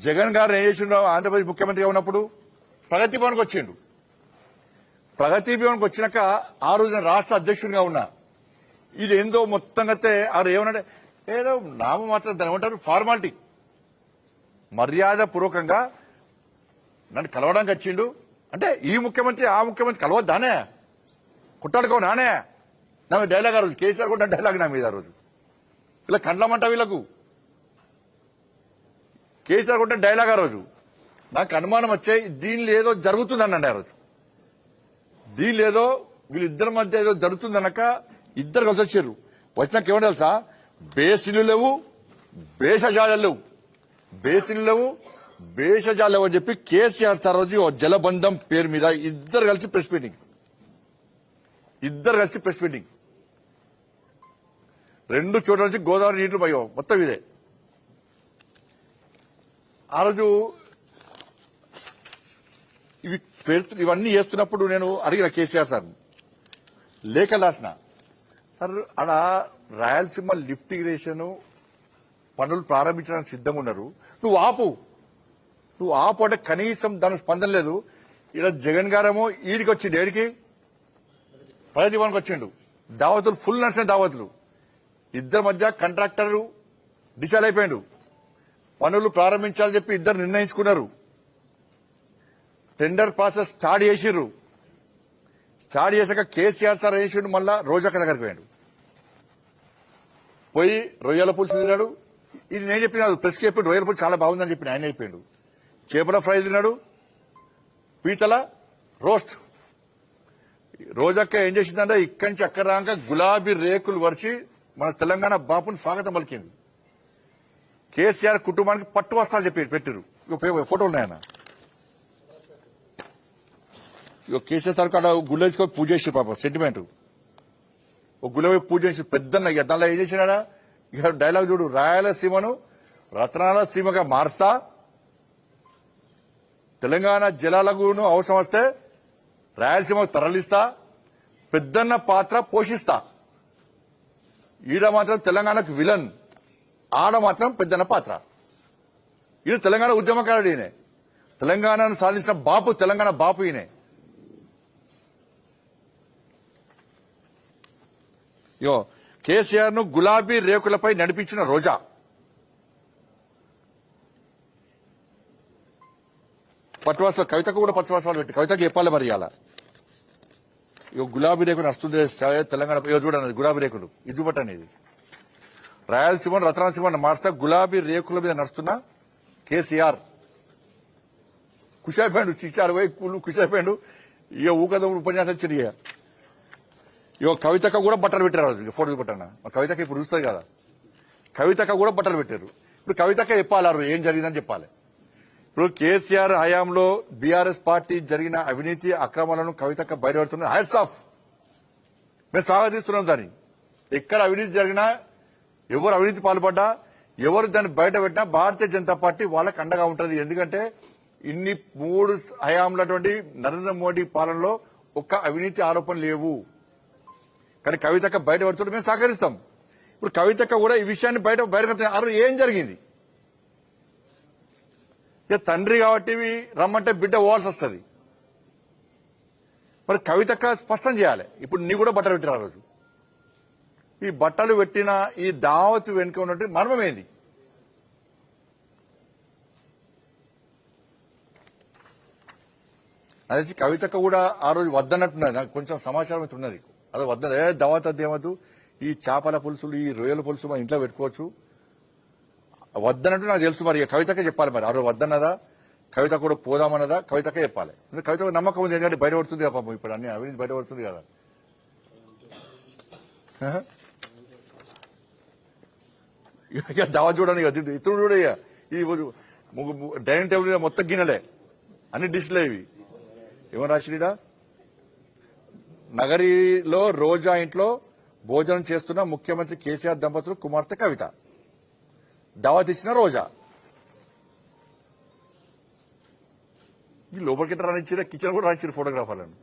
జగన్ గారు ఏం చేసిండు ఆంధ్రప్రదేశ్ ముఖ్యమంత్రిగా ఉన్నప్పుడు ప్రగతి భవన్కి వచ్చిండు. ప్రగతి భవన్కి వచ్చినాక ఆ రోజు నేను రాష్ట్ర అధ్యక్షుడిగా ఉన్నా. ఇది ఏందో మొత్తంగా ఆ ఏమన్నాడే ఏదో నామ మాత్రం దాని ఏమంటారు ఫార్మాలిటీ, మర్యాద పూర్వకంగా నన్ను కలవడానికి వచ్చిండు. అంటే ఈ ముఖ్యమంత్రి ఆ ముఖ్యమంత్రి కలవద్దానే, కుట్టాడుకో నానే నా డైలాగ్ ఆ రోజు. కేసీఆర్ కూడా డైలాగ్ నా మీద ఆ రోజు. ఇలా కండ్లమంట వీళ్ళకు. కేసీఆర్ కూడా డైలాగ్ ఆ రోజు. నాకు అనుమానం వచ్చాయి దీనిలో ఏదో జరుగుతుందనండి ఆ రోజు. దీనిలో ఏదో వీళ్ళిద్దరి మధ్య ఏదో జరుగుతుందనక ఇద్దరు కలిసి వచ్చారు. వచ్చినాక ఏమన్నా తెలుసా, బేసిన్లు లేవు, భేషజాలు లేవు, బేసిన్లు లేవు, భేషజాలు లేవు అని చెప్పి కేసీఆర్ సార్ రోజు జలబంధం పేరు మీద ఇద్దరు కలిసి ప్రెస్ మీటింగ్, రెండు చోట్ల నుంచి గోదావరి నీళ్లు పోయో మొత్తం ఇదే. ఆ రోజు ఇవన్నీ చేస్తున్నప్పుడు నేను అడిగిన కేసీఆర్ సార్ లేఖ రాసిన, సార్ అక్కడ రాయలసీమ లిఫ్ట్ ఇరిగేషన్ పనులు ప్రారంభించడానికి సిద్ధంగా ఉన్నారు, నువ్వు ఆపు అంటే కనీసం దానికి స్పందన లేదు. ఇలా జగన్ గారేమో ఈడికి వచ్చిండు, ఏడికి ప్రగతి భవన్కి వచ్చిండు. దావతులు ఫుల్ నడిచిన దావతులు. ఇద్దరి మధ్య కాంట్రాక్టర్ డిసైడ్ అయిపోయిండు, పనులు ప్రారంభించాలని చెప్పి ఇద్దరు నిర్ణయించుకున్నారు. టెండర్ ప్రాసెస్ స్టార్ట్ చేసిర్రు. స్టార్ట్ చేశాక కేసీఆర్ సార్ చేసిండు, మళ్ళా రోజక్క దగ్గరికి పోయాడు. పోయి రొయ్యల పులుసు తిన్నాడు. ఇది నేను చెప్పిన ప్రెస్కి చెప్పి రొయ్యల పులుసు చాలా బాగుందని చెప్పి ఆయన అయిపోయాడు. చేపల ఫ్రై తిన్నాడు, పీతల రోస్ట్. రోజక్క ఏం చేసిందంటే ఇక్కడి నుంచి అక్కడ రాక గులాబీ రేకులు వరిచి మన తెలంగాణ బాపుని స్వాగతం పలికింది. కేసీఆర్ కుటుంబానికి పట్టు వస్త్రాలు చెప్పి పెట్టారు. ఫోటోలు ఉన్నాయన్న. కేసీఆర్ సార్ అక్కడ గుళ్ళేసుకొని పూజ చేసి పాప సెంటిమెంట్ ఒక గుళ్ళ పూజ చేసి పెద్దన్న. ఇక దానిలో ఏం చేసినాడా, ఇక డైలాగ్ చూడు, రాయలసీమను రత్నాల సీమగా మారుస్తా, తెలంగాణ జలాలకు అవసరం వస్తే రాయలసీమకు తరలిస్తా, పెద్దన్న పాత్ర పోషిస్తా. ఈడ మాత్రం తెలంగాణకు విలన్, ఆడ మాత్రం పెద్దన్న పాత్ర. ఈయన తెలంగాణ ఉద్యమకారుడు, ఈయనే తెలంగాణను సాధించిన బాపు, తెలంగాణ బాపు ఈయనే. కేసీఆర్ ను గులాబీ రేకులపై నడిపించిన రోజా. పట్టువాసాలు కవితకు కూడా పట్టువాసాలు పెట్టి కవితకు చెప్పాలి మరి అలా. గులాబీ రేకులు వస్తుంది తెలంగాణ. చూడండి గులాబీ రేకులు ఇది చూపట్టండి. ఇది రాయలసీమ రతనాసీమ మార్స్తా గులాబీ రేకుల మీద నడుస్తున్న కేసీఆర్ ఖుషైపోయాడు. చిచ్చారు పోయి ఖుషైపోయాడు. ఇక ఊకదమ్ముడు ఉపన్యాసం వచ్చింది. ఇక కవితక కూడా బట్టలు పెట్టారు. ఫోటో చూపట్టన్న, కవితక ఇప్పుడు చూస్తుంది కదా, కవితక కూడా బట్టలు పెట్టారు. ఇప్పుడు కవితక చెప్పాలి ఏం జరిగిందని చెప్పాలి. ఇప్పుడు కేసీఆర్ హయాంలో బీఆర్ఎస్ పార్టీ జరిగిన అవినీతి అక్రమాలను కవితక బయటపడుతున్నది. హ్యాట్స్ ఆఫ్, మేము స్వాగతిస్తున్నాం దాన్ని. ఎక్కడ అవినీతి జరిగినా, ఎవరు అవినీతి పాల్పడ్డా, ఎవరు దాన్ని బయట పెట్టినా భారతీయ జనతా పార్టీ వాళ్ళకి అండగా ఉంటుంది. ఎందుకంటే ఇన్ని 3 హయాంలటువంటి నరేంద్ర మోడీ పాలనలో ఒక్క అవినీతి ఆరోపణలు లేవు. కానీ కవితక బయటపడుతుంటే మేము సహకరిస్తాం. ఇప్పుడు కవితక కూడా ఈ విషయాన్ని బయటకు ఏం జరిగింది. తండ్రి కాబట్టి రమ్మంటే బిడ్డ పోవాల్సి వస్తుంది. మరి కవితక స్పష్టం చేయాలి. ఇప్పుడు నీ కూడా బట్టలు పెట్టిన రోజు ఈ బట్టలు పెట్టిన ఈ దావత్ వెనుక ఉన్నట్టు మర్మం ఏంది? అదే కవితక కూడా ఆ రోజు వద్దన్నట్టున్నది. నాకు కొంచెం సమాచారం అయితే ఉన్నది. అదే వద్ద దావత్ అదేమద్దు, ఈ చేపల పులుసులు ఈ రొయ్యల పులుసు మా ఇంట్లో పెట్టుకోవచ్చు వద్దన్నట్టు నాకు తెలుసు. మరి కవితకే చెప్పాలి. మరి ఆ రోజు వద్దన్నదా, కవిత కూడా పోదామన్నదా, కవితకే చెప్పాలి. కవిత నమ్మకం ఉంది, ఎందుకంటే బయటపడుతుంది కదా పాపం. ఇప్పుడు అన్ని అవినీతి బయటపడుతుంది కదా. ఇక దావా చూడండి, ఇతడు చూడ ఇది డైనింగ్ టేబుల్ మీద మొత్తం గిన్నెలే, అన్ని డిష్లే ఇవి. ఏమని రాసిడా, నగరిలో రోజా ఇంట్లో భోజనం చేస్తున్న ముఖ్యమంత్రి కేసీఆర్ దంపతులు కుమార్తె కవిత, దావత్ ఇచ్చిన రోజా. ఈ లోపలికి రానిచ్చిన కిచెన్ కూడా రానిచ్చిన ఫోటోగ్రాఫర్లను.